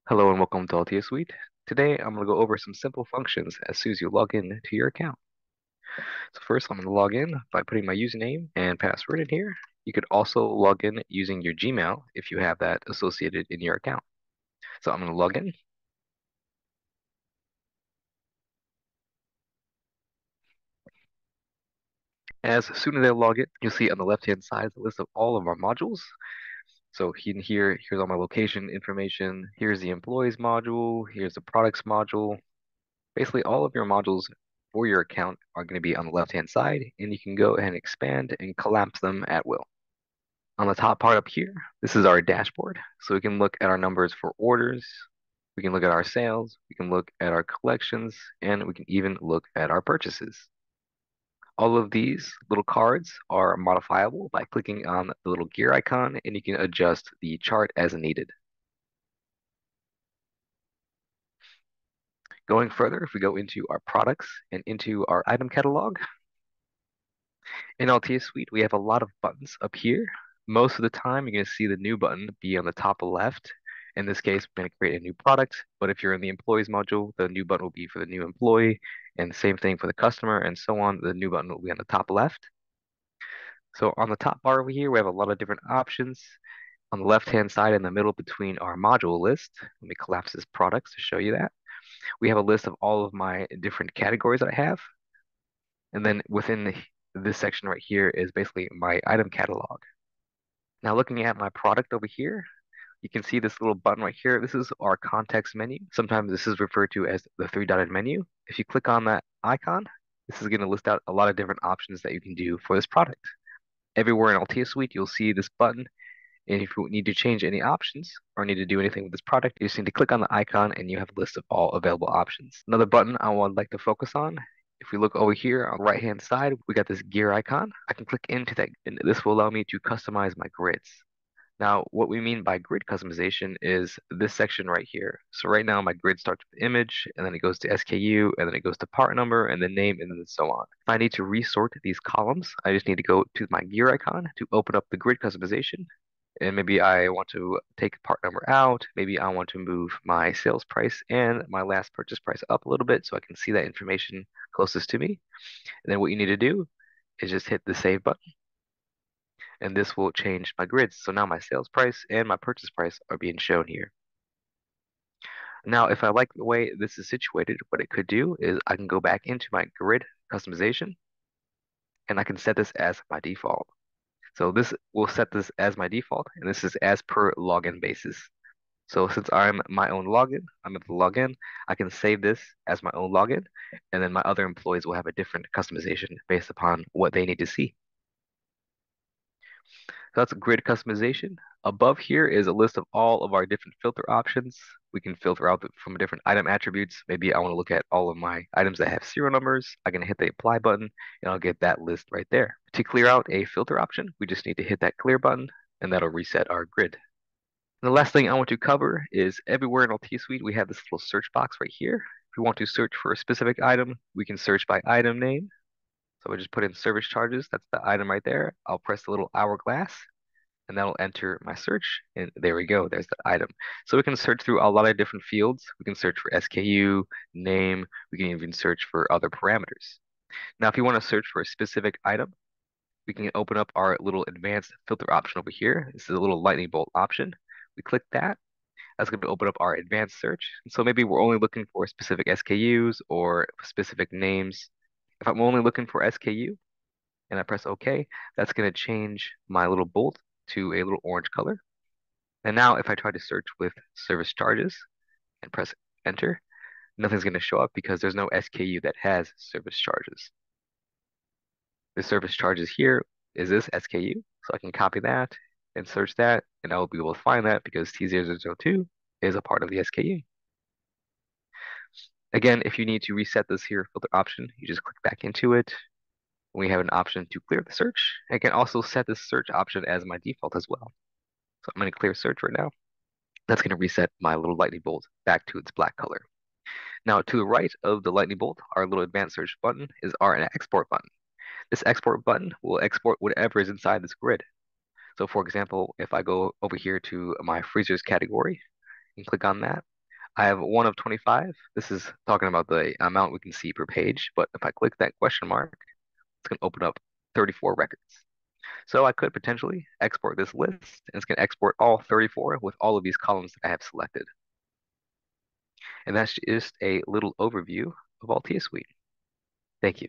Hello and welcome to AltheaSuite. Today I'm going to go over some simple functions as soon as you log in to your account. So first I'm going to log in by putting my username and password in here. You could also log in using your Gmail if you have that associated in your account. So I'm going to log in. As soon as I log in, you'll see on the left-hand side the list of all of our modules. So in here, here's all my location information. Here's the employees module. Here's the products module. Basically, all of your modules for your account are going to be on the left-hand side, and you can go ahead and expand and collapse them at will. On the top part up here, this is our dashboard. So we can look at our numbers for orders, we can look at our sales, we can look at our collections, and we can even look at our purchases. All of these little cards are modifiable by clicking on the little gear icon, and you can adjust the chart as needed. Going further, if we go into our products and into our item catalog, in AltheaSuite, we have a lot of buttons up here. Most of the time, you're going to see the new button be on the top left. In this case, we're going to create a new product, but if you're in the employees module, the new button will be for the new employee, and the same thing for the customer, and so on. The new button will be on the top left. So on the top bar over here, we have a lot of different options. On the left-hand side in the middle between our module list, let me collapse this products to show you that. We have a list of all of my different categories that I have. And then within this section right here is basically my item catalog. Now looking at my product over here, you can see this little button right here. This is our context menu. Sometimes this is referred to as the three-dotted menu. If you click on that icon, this is going to list out a lot of different options that you can do for this product. Everywhere in AltheaSuite, you'll see this button. And if you need to change any options or need to do anything with this product, you just need to click on the icon and you have a list of all available options. Another button I would like to focus on, if we look over here on the right-hand side, we got this gear icon. I can click into that, and this will allow me to customize my grids. Now, what we mean by grid customization is this section right here. So right now, my grid starts with image, and then it goes to SKU, and then it goes to part number, and then name, and then so on. If I need to resort these columns, I just need to go to my gear icon to open up the grid customization, and maybe I want to take part number out. Maybe I want to move my sales price and my last purchase price up a little bit so I can see that information closest to me. And then what you need to do is just hit the save button, and this will change my grids. So now my sales price and my purchase price are being shown here. Now, if I like the way this is situated, what it could do is I can go back into my grid customization, and I can set this as my default. So this will set this as my default, and this is as per login basis. So since I'm my own login, I'm at the login, I can save this as my own login, and then my other employees will have a different customization based upon what they need to see. So that's grid customization. Above here is a list of all of our different filter options. We can filter out from different item attributes. Maybe I want to look at all of my items that have serial numbers. I can hit the apply button and I'll get that list right there. To clear out a filter option, we just need to hit that clear button and that'll reset our grid. And the last thing I want to cover is everywhere in AltheaSuite, we have this little search box right here. If we want to search for a specific item, we can search by item name. So I just put in service charges. That's the item right there. I'll press the little hourglass and that'll enter my search. And there we go. There's the item. So we can search through a lot of different fields. We can search for SKU, name. We can even search for other parameters. Now, if you want to search for a specific item, we can open up our little advanced filter option over here. This is a little lightning bolt option. We click that. That's going to open up our advanced search. And so maybe we're only looking for specific SKUs or specific names. If I'm only looking for SKU and I press OK, that's going to change my little bolt to a little orange color. And now if I try to search with service charges and press enter, nothing's going to show up because there's no SKU that has service charges. The service charges here is this SKU. So I can copy that and search that, and I will be able to find that because T002 is a part of the SKU. Again, if you need to reset this here filter option, you just click back into it. We have an option to clear the search. I can also set this search option as my default as well. So I'm going to clear search right now. That's going to reset my little lightning bolt back to its black color. Now, to the right of the lightning bolt, our little advanced search button is our export button. This export button will export whatever is inside this grid. So for example, if I go over here to my freezers category and click on that, I have 1 of 25. This is talking about the amount we can see per page, but if I click that question mark, it's going to open up 34 records. So I could potentially export this list, and it's going to export all 34 with all of these columns that I have selected. And that's just a little overview of AltheaSuite. Thank you.